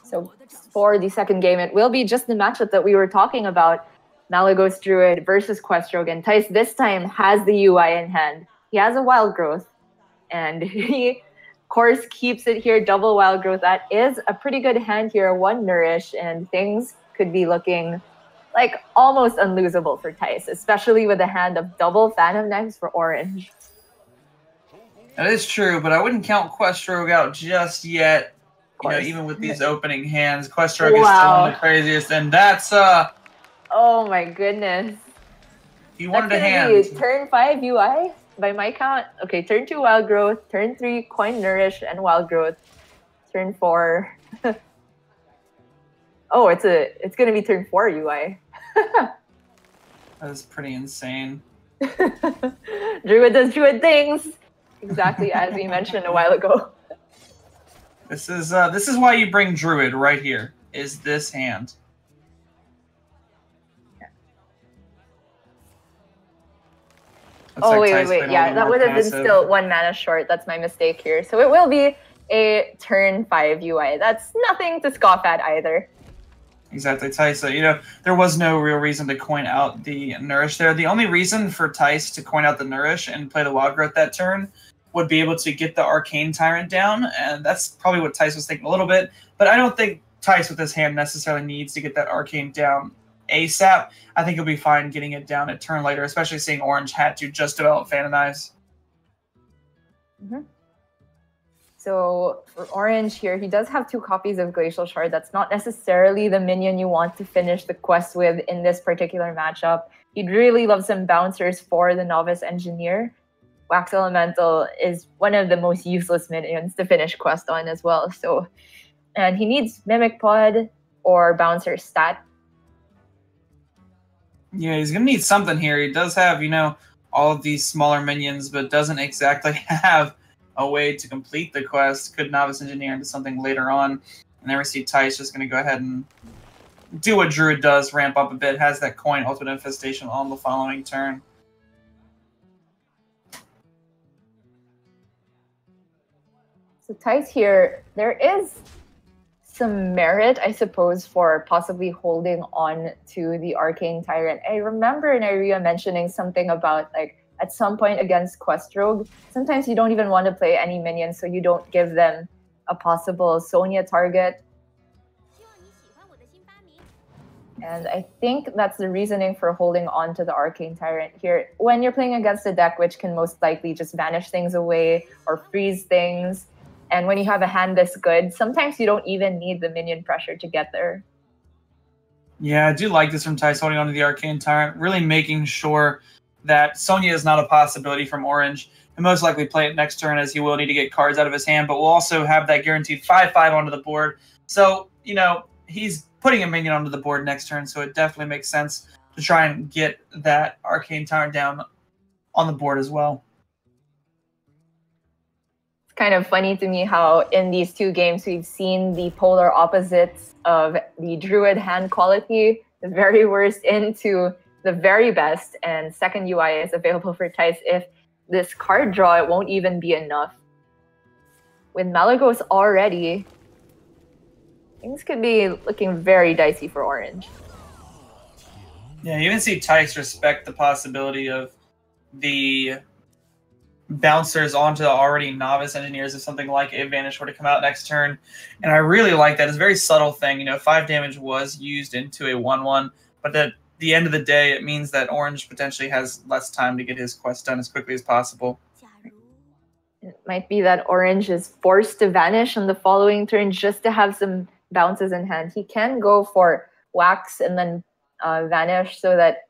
So for the second game, it will be just the matchup that we were talking about. Malagos Druid versus Questrogue. And Thijs this time has the UI in hand. He has a Wild Growth. And he, of course, keeps it here. Double Wild Growth. That is a pretty good hand here. One Nourish. And things could be looking like almost unlosable for Thijs, especially with a hand of double Phantom Knives for Orange. That is true, but I wouldn't count Questrogue out just yet. You know, even with these opening hands, Questrogue is still one of the craziest, and that's oh my goodness. He wanted a hand. Turn 5 UI by my count. Okay, turn 2 Wild Growth, turn 3 Coin Nourish and Wild Growth, turn 4. Oh, it's gonna be turn 4 UI. That is pretty insane. Druid does Druid things. Exactly as we mentioned a while ago. This is why you bring Druid right here. Is this hand? Oh wait. Yeah, that would have been still 1 mana short. That's my mistake here. So it will be a turn 5 UI. That's nothing to scoff at either. Exactly, Thijs. You know, there was no real reason to coin out the Nourish there. The only reason for Thijs to coin out the Nourish and play the Wild Growth that turn would be able to get the Arcane Tyrant down, and that's probably what Thijs was thinking a little bit. But I don't think Thijs with his hand necessarily needs to get that Arcane down ASAP. I think he'll be fine getting it down a turn later, especially seeing Orange had to just develop Phantom Knives. So for Orange here, he does have 2 copies of Glacial Shard. That's not necessarily the minion you want to finish the quest with in this particular matchup. He'd really love some bouncers for the Novice Engineer. Wax Elemental is one of the most useless minions to finish quest on as well. So, and he needs Mimic Pod or Bouncer stat. Yeah, he's going to need something here. He does have, you know, all of these smaller minions, but doesn't exactly have a way to complete the quest. Could Novice Engineer into something later on. And there we see Thijs just going to go ahead and do what Druid does, ramp up a bit, has that coin Ultimate Infestation on the following turn. So Thijs here, there is some merit, I suppose, for possibly holding on to the Arcane Tyrant. I remember Nairia mentioning something about, like, at some point against Questrogue, sometimes you don't even want to play any minions, so you don't give them a possible Sonya target. And I think that's the reasoning for holding on to the Arcane Tyrant here. When you're playing against a deck which can most likely just vanish things away or freeze things, and when you have a hand this good, sometimes you don't even need the minion pressure to get there. Yeah, I do like this from Thijs, holding on to the Arcane Tyrant, really making sure that Sonya is not a possibility from Orange. He'll most likely play it next turn, as he will need to get cards out of his hand, but will also have that guaranteed 5/5 onto the board. So, you know, he's putting a minion onto the board next turn, so it definitely makes sense to try and get that Arcane Tyrant down on the board as well. It's kind of funny to me how in these 2 games we've seen the polar opposites of the Druid hand quality, the very worst into the very best, and second UI is available for Thijs. If this card draw, it won't even be enough. With Malagos already, things could be looking very dicey for Orange. Yeah, you even see Thijs respect the possibility of the bouncers onto the already Novice Engineers if something like a Vanish were to come out next turn. And I really like that. It's a very subtle thing. You know, 5 damage was used into a 1/1, but at the end of the day, it means that Orange potentially has less time to get his quest done as quickly as possible. It might be that Orange is forced to vanish on the following turn just to have some bounces in hand. He can go for Wax and then vanish so that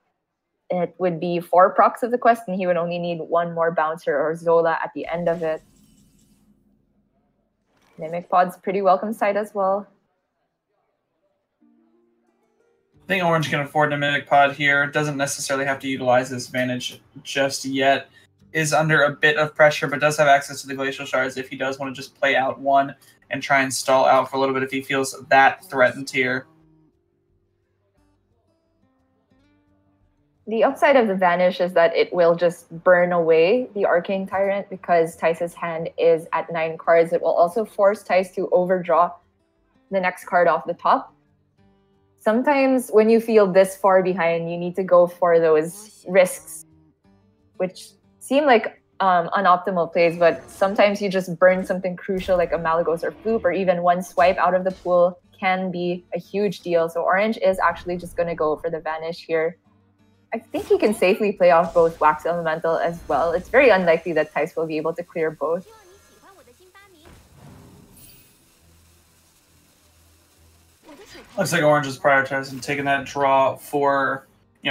it would be 4 procs of the quest, and he would only need 1 more bouncer or Zola at the end of it. Mimic Pod's pretty welcome sight as well. I think Orange can afford a Mimic Pod here. Doesn't necessarily have to utilize this advantage just yet. Is under a bit of pressure, but does have access to the Glacial Shards if he does want to just play out 1 and try and stall out for a little bit if he feels that threatened here. The upside of the Vanish is that it will just burn away the Arcane Tyrant because Thijs' hand is at 9 cards. It will also force Thijs to overdraw the next card off the top. Sometimes when you feel this far behind, you need to go for those risks, which seem like unoptimal plays, but sometimes you just burn something crucial like a Malygos or Floop, or even one swipe out of the pool can be a huge deal. So Orange is actually just going to go for the Vanish here. I think he can safely play off both Wax Elemental as well. It's very unlikely that Thijs will be able to clear both. Looks like Orange is prioritizing taking that draw for,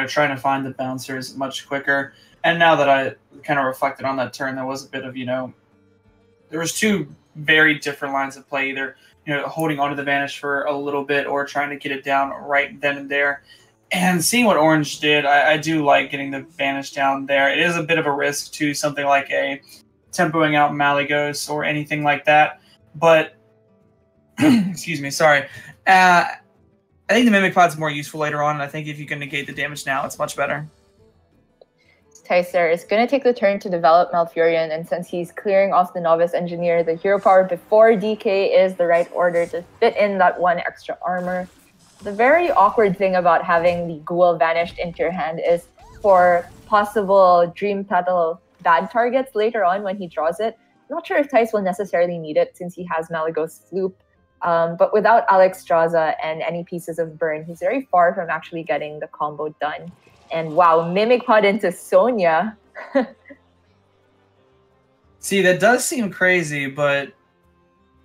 trying to find the bouncers much quicker. And now that I kind of reflected on that turn, there was a bit of, there was two very different lines of play, either, holding onto the Vanish for a little bit or trying to get it down right then and there. And seeing what Orange did, I do like getting the Vanish down there. It is a bit of a risk to something like a tempoing out Malygos or anything like that. But, excuse me, sorry. I think the Mimic Pod's more useful later on, and I think if you can negate the damage now, it's much better. Thijs there is going to take the turn to develop Malfurion, and since he's clearing off the Novice Engineer, the Hero Power before DK is the right order to fit in that one extra armor. The very awkward thing about having the Ghoul vanished into your hand is for possible Dream Petal bad targets later on when he draws it. I'm not sure if Thijs will necessarily need it since he has Malygos Floop. But without Alexstrasza and any pieces of burn, he's very far from actually getting the combo done. And wow, Mimic Pod into Sonya. See, that does seem crazy, but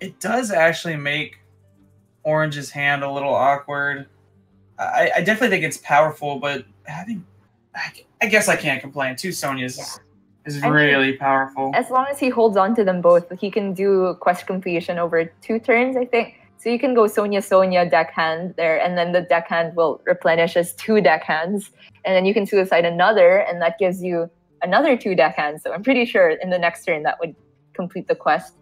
it does actually make Orange's hand a little awkward. I definitely think it's powerful, but I guess I can't complain. Two Sonyas is really powerful. As long as he holds on to them both, he can do quest completion over 2 turns, I think. So you can go Sonya deckhand there, and then the deckhand will replenish as 2 deckhands. And then you can suicide another, and that gives you another 2 deckhands. So I'm pretty sure in the next turn that would complete the quest.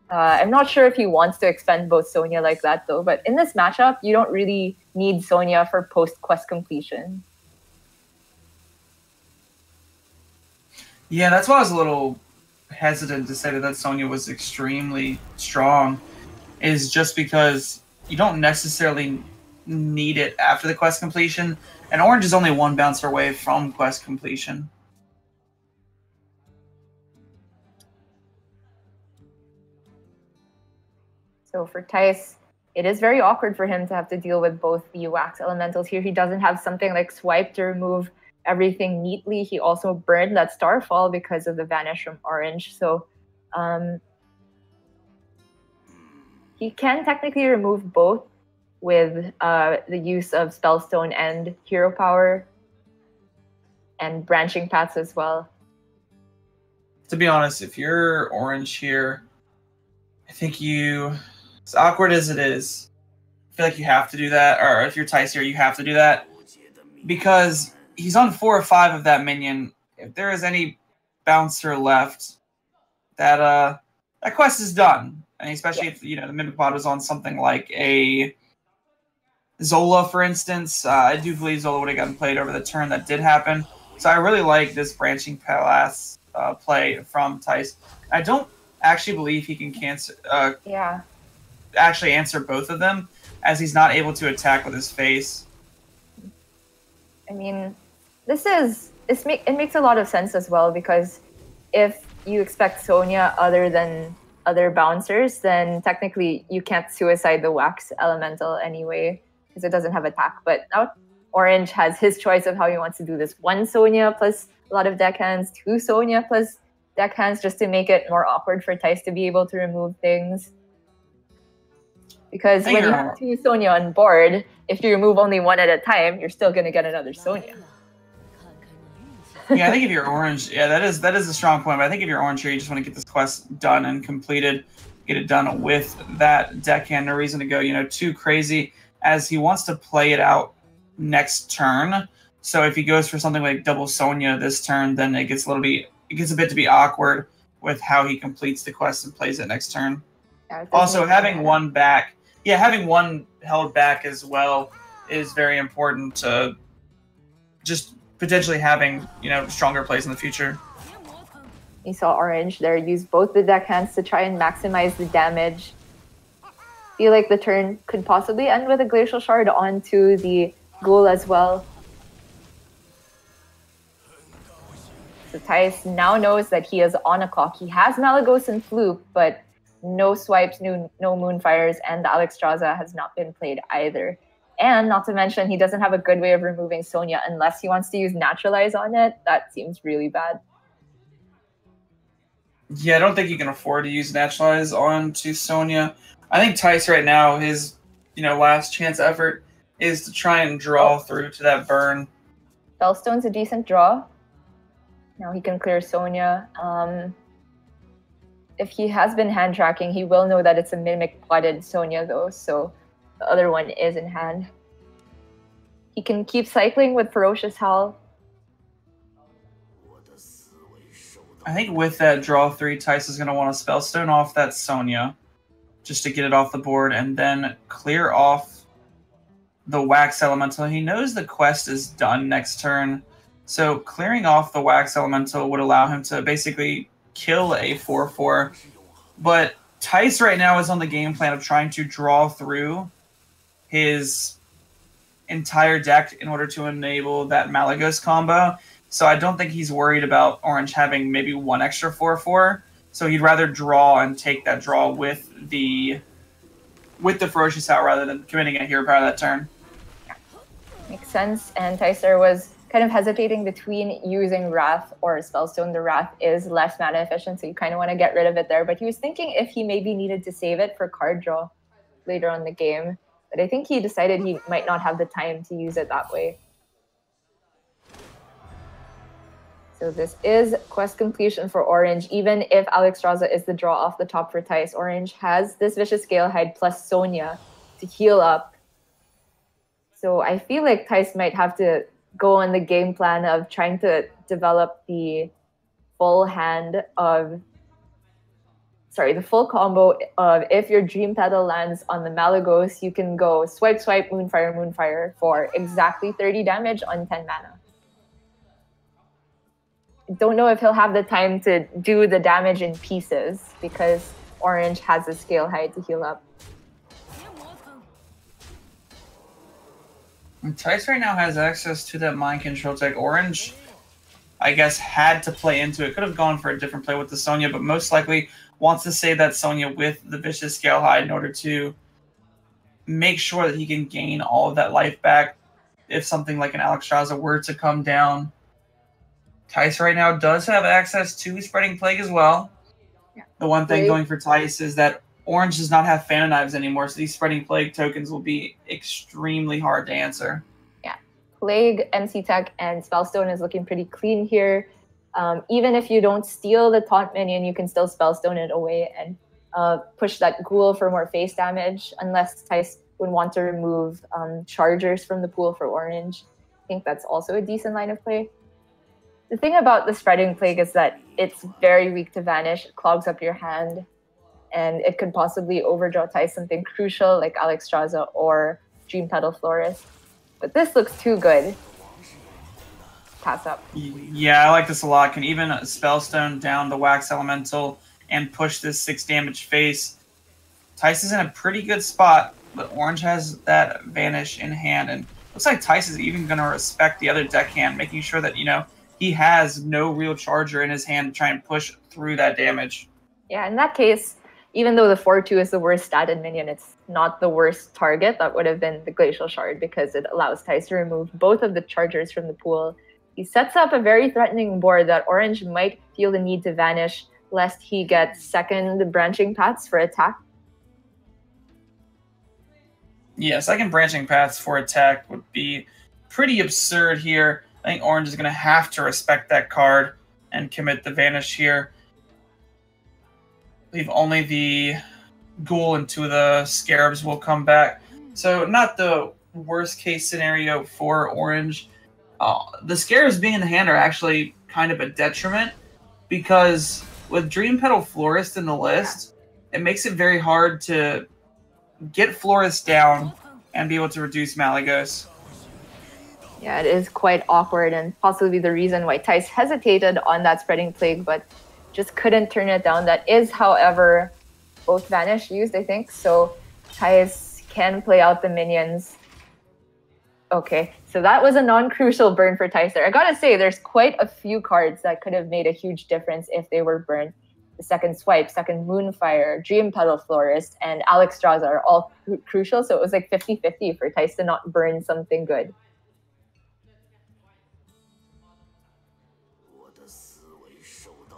I'm not sure if he wants to expend both Sonya like that, though. But in this matchup, you don't really need Sonya for post-quest completion. Yeah, that's why I was a little hesitant to say that Sonya was extremely strong, is just because you don't necessarily need it after the quest completion, and Orange is only 1 bouncer away from quest completion. So for Thijs, it is very awkward for him to have to deal with both the Wax Elementals here. He doesn't have something like Swipe to remove everything neatly. He also burned that Starfall because of the Vanish from Orange. So he can technically remove both with the use of Spellstone and Hero Power and Branching Paths as well. To be honest, if you're Orange here, I think as awkward as it is, I feel like you have to do that. Or if you're Thijs here, you have to do that. Because he's on 4 or 5 of that minion. If there is any bouncer left, that quest is done. And especially if the Mimic Pod was on something like a Zola, for instance. I do believe Zola would have gotten played over the turn that did happen. So I really like this Branching Paths play from Thijs. I don't actually believe he can actually answer both of them, as he's not able to attack with his face. I mean, it makes a lot of sense as well, because if you expect Sonya other than other bouncers, then technically you can't suicide the Wax Elemental anyway, because it doesn't have attack. But now Orange has his choice of how he wants to do this. 1 Sonya plus a lot of deckhands, 2 Sonya plus deckhands, just to make it more awkward for Thijs to be able to remove things. Because when you have 2 Sonya on board, if you remove only 1 at a time, you're still going to get another Sonya. Yeah, I think if you're Orange, that is a strong point. But I think if you're Orange here, you just want to get this quest done and completed, get it done with that deckhand. No reason to go, too crazy, as he wants to play it out next turn. So if he goes for something like double Sonya this turn, then it gets a bit to be awkward with how he completes the quest and plays it next turn. Yeah, also, having one back, having one held back as well is very important to just potentially having, stronger plays in the future. You saw Orange there use both the deckhands to try and maximize the damage. feel like the turn could possibly end with a Glacial Shard onto the Ghoul as well. So Thijs now knows that he is on a clock. He has Malygos and Fluke, but no swipes, no Moonfires, and the Alexstrasza has not been played either. And not to mention, he doesn't have a good way of removing Sonya unless he wants to use Naturalize on it. That seems really bad. Yeah, I don't think he can afford to use Naturalize onto Sonya. I think Thijs right now, his last chance effort is to try and draw through to that burn. Spellstone's a decent draw. Now he can clear Sonya. If he has been hand tracking, he will know that it's a Mimic potted Sonya though, so the other one is in hand. He can keep cycling with Ferocious Howl. I think with that draw 3, Thijs is going to want to Spellstone off that Sonya just to get it off the board and then clear off the Wax Elemental. He knows the quest is done next turn, so clearing off the Wax Elemental would allow him to basically kill a 4/4. But Thijs right now is on the game plan of trying to draw through his entire deck in order to enable that Malygos combo. So I don't think he's worried about Orange having maybe one extra 4/4. So he'd rather draw and take that draw with the Ferocious Howl rather than committing a Hero Power that turn. Makes sense. And Thijs was kind of hesitating between using Wrath or Spellstone. The Wrath is less mana efficient, so you kind of want to get rid of it there. But he was thinking if he maybe needed to save it for card draw later on in the game. But I think he decided he might not have the time to use it that way. So this is quest completion for Orange. Even if Alexstrasza is the draw off the top for Thijs, Orange has this Vicious Scalehide plus Sonya to heal up. So I feel like Thijs might have to go on the game plan of trying to develop the full hand of... the full combo of if your Dream Petal lands on the Malygos, you can go swipe, swipe, Moonfire, Moonfire for exactly 30 damage on 10 mana. Don't know if he'll have the time to do the damage in pieces because Orange has a Scalehide to heal up. Thijs right now has access to that Mind Control tech. Orange, I guess, had to play into it. Could have gone for a different play with the Sonya, but most likely wants to save that Sonya with the Vicious Scalehide in order to make sure that he can gain all of that life back if something like an Alexstrasza were to come down. Thijs right now does have access to Spreading Plague as well. Yeah. The one thing going for Thijs is that Orange does not have Phantom Knives anymore, so these Spreading Plague tokens will be extremely hard to answer. Yeah, Plague, MC Tech, and Spellstone is looking pretty clean here. Even if you don't steal the taunt minion, you can still Spellstone it away and push that Ghoul for more face damage, unless Thijs would want to remove Chargers from the pool for Orange. I think that's also a decent line of play. The thing about the Spreading Plague is that it's very weak to Vanish. It clogs up your hand, and it could possibly overdraw Thijs something crucial like Alexstrasza or Dream Petal Florist. But this looks too good. Pass up. Yeah, I like this a lot. Can even Spellstone down the Wax Elemental and push this 6 damage face. Thijs is in a pretty good spot, but Orange has that Vanish in hand, and looks like Thijs is even going to respect the other deckhand, making sure that, he has no real Charger in his hand to try and push through that damage. Yeah, in that case, even though the 4/2 is the worst statted minion, it's not the worst target. That would have been the Glacial Shard because it allows Thijs to remove both of the Chargers from the pool. He sets up a very threatening board that Orange might feel the need to Vanish lest he gets second Branching Paths for attack. Yeah, second Branching Paths for attack would be pretty absurd here. I think Orange is going to have to respect that card and commit the Vanish here. Leave only the Ghoul and 2 of the Scarabs will come back. So not the worst case scenario for Orange. The Scarabs being in the hand are actually kind of a detriment because with Dream Petal Florist in the list, it makes it very hard to get Florist down and be able to reduce Malygos. Yeah, it is quite awkward and possibly the reason why Thijs hesitated on that Spreading Plague, but just couldn't turn it down. That is, however, both Vanish used, I think. So Thijs can play out the minions. Okay, so that was a non-crucial burn for Thijs there. I gotta say, there's quite a few cards that could have made a huge difference if they were burned. The second swipe, second Moonfire, Dream Petal Florist, and Alex Straza are all crucial. So it was like 50-50 for Thijs to not burn something good.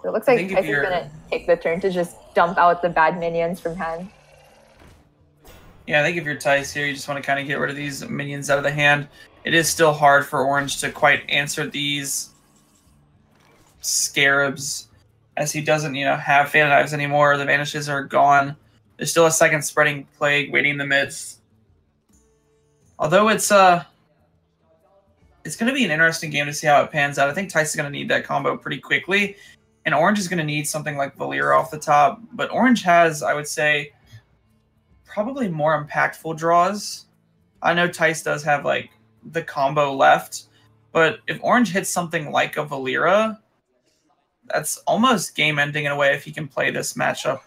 So it looks like Thijs is gonna take the turn to just dump out the bad minions from hand. Yeah, I think if you're Thijs here, you just want to kind of get rid of these minions out of the hand. It is still hard for Orange to quite answer these Scarabs, as he doesn't, have Fan Knives anymore. The vanishes are gone. There's still a second Spreading Plague waiting in the midst. Although it's going to be an interesting game to see how it pans out. I think Thijs is going to need that combo pretty quickly, and Orange is going to need something like Valera off the top. But Orange has, I would say, probably more impactful draws. I know Thijs does have like the combo left, but if Orange hits something like a Valera, that's almost game-ending in a way if he can play this matchup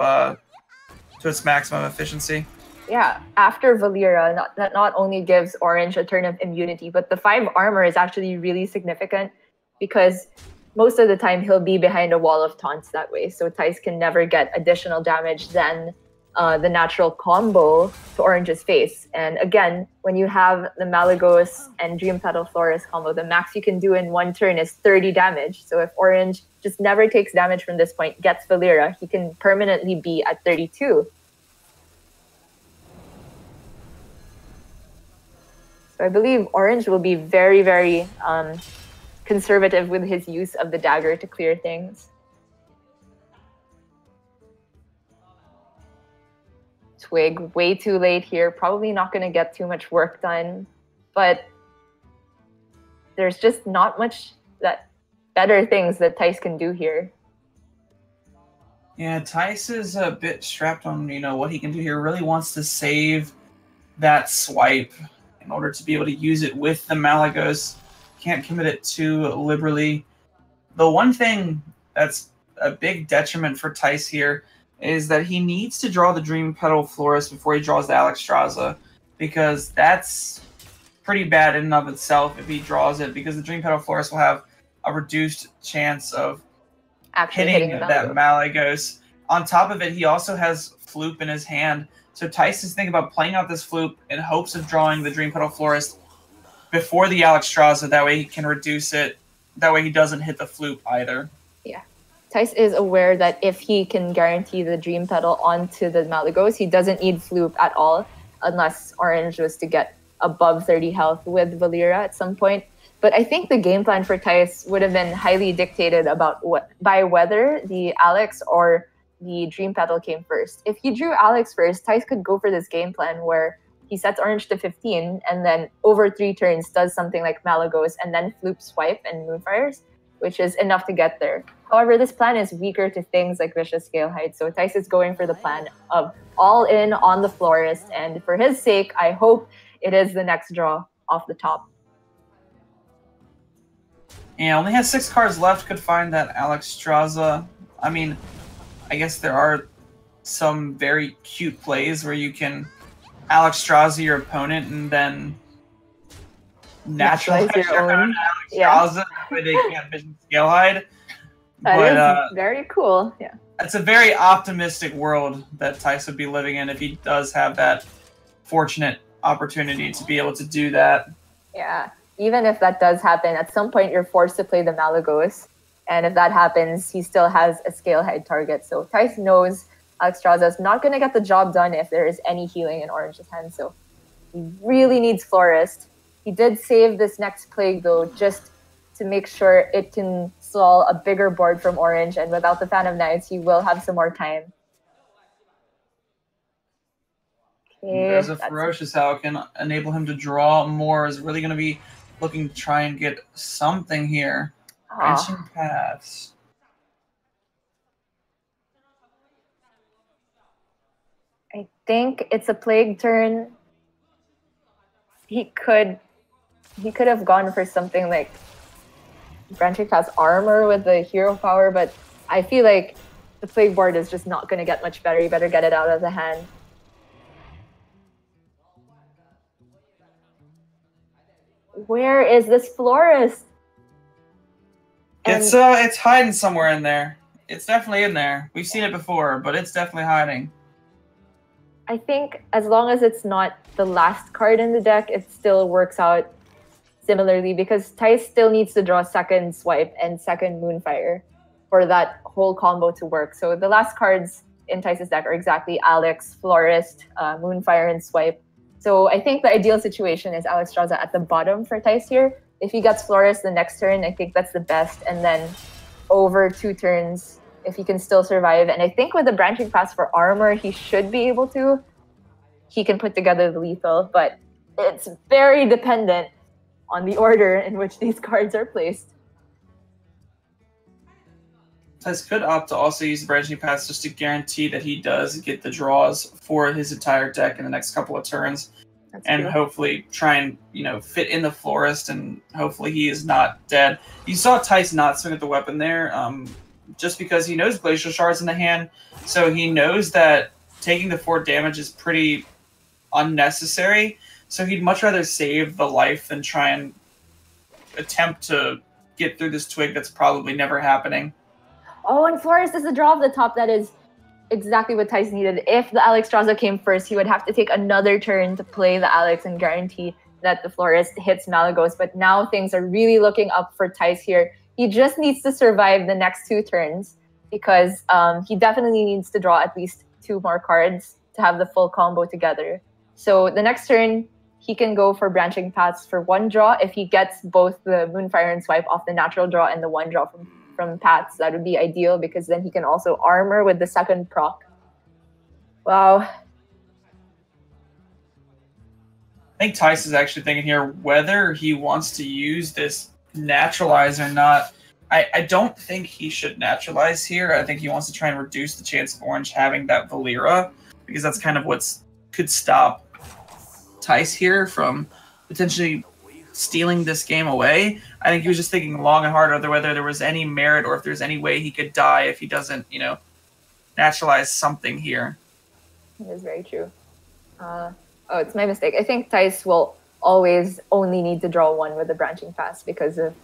to its maximum efficiency. Yeah, after Valera, that not only gives Orange a turn of immunity, but the 5 armor is actually really significant because most of the time he'll be behind a wall of taunts that way. So Thijs can never get additional damage than the natural combo to Orange's face. And again, when you have the Malagos and Dream Petal Florist combo, the max you can do in one turn is 30 damage. So if Orange just never takes damage from this point, gets Valera, he can permanently be at 32. So I believe Orange will be very, very conservative with his use of the dagger to clear things. Twig way too late here, probably not going to get too much work done, but there's just not much that better things that Thijs can do here. Yeah, Thijs is a bit strapped on, what he can do here. Really wants to save that swipe in order to be able to use it with the Malagos. Can't commit it too liberally. The one thing that's a big detriment for Thijs here is that he needs to draw the Dream Petal Florist before he draws the Alex Straza, because that's pretty bad in and of itself if he draws it, because the Dream Petal Florist will have a reduced chance of hitting that Malagos. On top of it, he also has Floop in his hand, so Thijs is thinking about playing out this Floop in hopes of drawing the Dream Petal Florist before the Alex Straza, that way he can reduce it, that way he doesn't hit the Floop either. Yeah. Thijs is aware that if he can guarantee the Dream Petal onto the Malagos, he doesn't need Floop at all, unless Orange was to get above 30 health with Valera at some point. But I think the game plan for Thijs would have been highly dictated by whether the Alex or the Dream Petal came first. If he drew Alex first, Thijs could go for this game plan where he sets Orange to 15 and then over 3 turns does something like Malagos and then Floop Swipe and Moonfires, which is enough to get there. However, this plan is weaker to things like Vicious Scalehide, so Thijs is going for the plan of all in on the Florist, and for his sake, I hope it is the next draw off the top. Yeah, only has 6 cards left, could find that Alex Straza. I mean, I guess there are some very cute plays where you can Alex Straza your opponent and then naturalize your own Alex Straza where they can't Vision Scalehide. That is very cool. Yeah, it's a very optimistic world that Thijs would be living in if he does have that fortunate opportunity to be able to do that. Yeah, even if that does happen, at some point you're forced to play the Malagos, and if that happens, he still has a Scalehide target. So Thijs knows Alex Straza is not going to get the job done if there is any healing in Orange's hand. So he really needs Florist. He did save this next Plague though, just to make sure it can stall a bigger board from Orange, and without the Fan of Knights, he will have some more time. Okay, there's a Ferocious Owl can enable him to draw more. Is really going to be looking to try and get something here. Branching Paths. I think it's a Plague turn. He could have gone for something like Branching Paths Armor with the hero power, but I feel like the Plague board is just not going to get much better. You better get it out of the hand. Where is this florist? It's hiding somewhere in there. It's definitely in there. We've seen it before, but it's definitely hiding. I think as long as it's not the last card in the deck, it still works out similarly because Thijs still needs to draw second swipe and second Moonfire for that whole combo to work. So the last cards in Thijs' deck are exactly Alex, Florist, Moonfire, and Swipe. So I think the ideal situation is Alexstrasza at the bottom for Thijs here. If he gets Florist the next turn, I think that's the best. And then over 2 turns, if he can still survive. And I think with the branching pass for armor, he should be able to. He can put together the lethal, but it's very dependent on the order in which these cards are placed. Thijs could opt to also use the branching pass just to guarantee that he does get the draws for his entire deck in the next couple of turns. That's and true. Hopefully try and, fit in the florist, and hopefully he is not dead. You saw Thijs not swing at the weapon there, just because he knows Glacial Shard's in the hand, so he knows that taking the 4 damage is pretty unnecessary, so he'd much rather save the life than try and attempt to get through this twig that's probably never happening. Oh, and Florist is the draw off the top. That is exactly what Thijs needed. If the Alexstrasza came first, he would have to take another turn to play the Alex and guarantee that the Florist hits Malygos. But now things are really looking up for Thijs here. He just needs to survive the next 2 turns because he definitely needs to draw at least 2 more cards to have the full combo together. So the next turn, he can go for Branching Paths for 1 draw. If he gets both the Moonfire and Swipe off the natural draw and the 1 draw from Paths, that would be ideal because then he can also armor with the second proc. Wow. I think Thijs is actually thinking here whether he wants to use this naturalize or not. I don't think he should naturalize here. I think he wants to try and reduce the chance of Orange having that Valera because that's kind of what could stop Thijs here from potentially stealing this game away. I think he was just thinking long and hard whether there was any merit or if there's any way he could die if he doesn't, naturalize something here. It is very true. Oh, it's my mistake. I think Thijs will always only need to draw 1 with the Branching Pass because of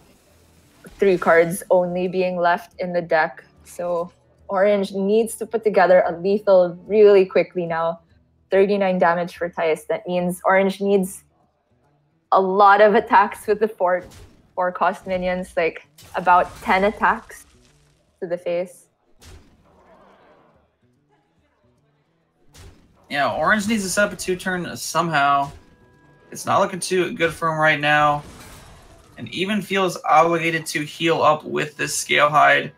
3 cards only being left in the deck. So Orange needs to put together a lethal really quickly now. 39 damage for Thijs. That means Orange needs a lot of attacks with the 4 cost minions, like about 10 attacks to the face. Yeah, Orange needs to set up a 2-turn somehow. It's not looking too good for him right now. And even feels obligated to heal up with this Scale Hide.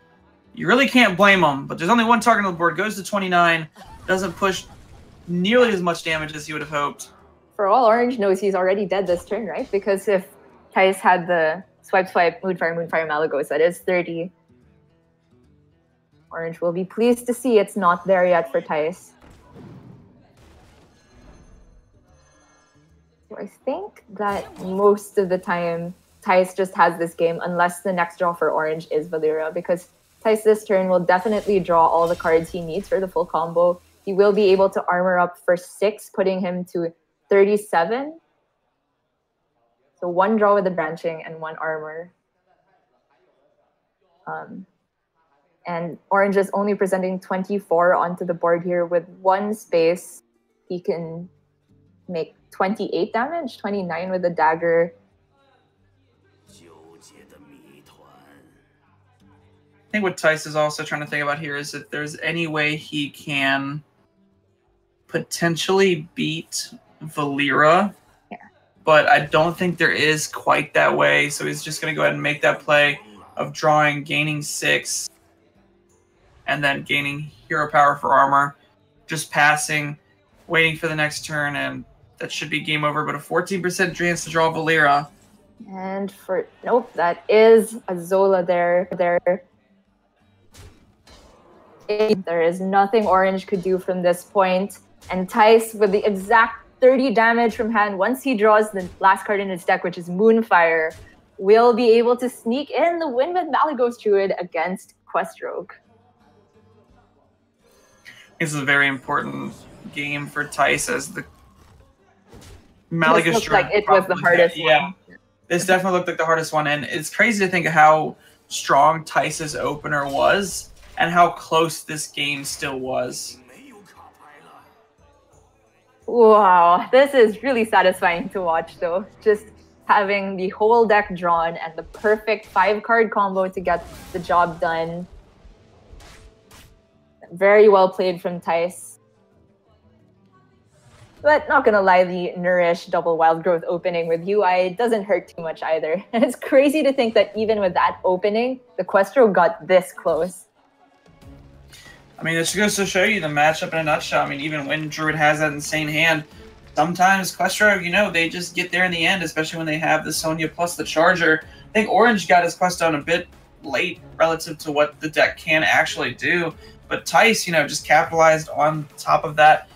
You really can't blame him, but there's only 1 target on the board. Goes to 29. Doesn't push nearly as much damage as he would have hoped. For all Orange knows, he's already dead this turn, right? Because if Thijs had the Swipe, Moonfire, Malygos, that is 30. Orange will be pleased to see it's not there yet for Thijs. So I think that most of the time, Thijs just has this game unless the next draw for Orange is Valera, because Thijs this turn will definitely draw all the cards he needs for the full combo. He will be able to armor up for 6, putting him to 37. So 1 draw with the branching and 1 armor. And Orange is only presenting 24 onto the board here. With 1 space, he can make 28 damage, 29 with the dagger. I think what Thijs is also trying to think about here is if there's any way he can potentially beat Valera, but I don't think there is quite that way. So he's just going to go ahead and make that play of drawing, gaining 6, and then gaining hero power for armor, just passing, waiting for the next turn, and that should be game over. But a 14% chance to draw Valera. And for nope, that is a Zola there. There is nothing Orange could do from this point. And Thijs, with the exact 30 damage from hand, once he draws the last card in his deck, which is Moonfire, will be able to sneak in the win with Malygos Druid against Quest Rogue. This is a very important game for Thijs as the Malygos Druid. Like it was the hardest one. This definitely looked like the hardest one, and it's crazy to think of how strong Thijs' opener was and how close this game still was. Wow, this is really satisfying to watch, though. Just having the whole deck drawn and the perfect 5-card combo to get the job done. Very well played from Thijs. But not gonna lie, the Nourish double Wild Growth opening with UI doesn't hurt too much either. And it's crazy to think that even with that opening, the Questro got this close. I mean, this goes to show you the matchup in a nutshell. I mean, even when Druid has that insane hand, sometimes Questro, you know, they just get there in the end, especially when they have the Sonya plus the Charger. I think Orange got his quest done a bit late relative to what the deck can actually do. But Thijs, you know, just capitalized on top of that.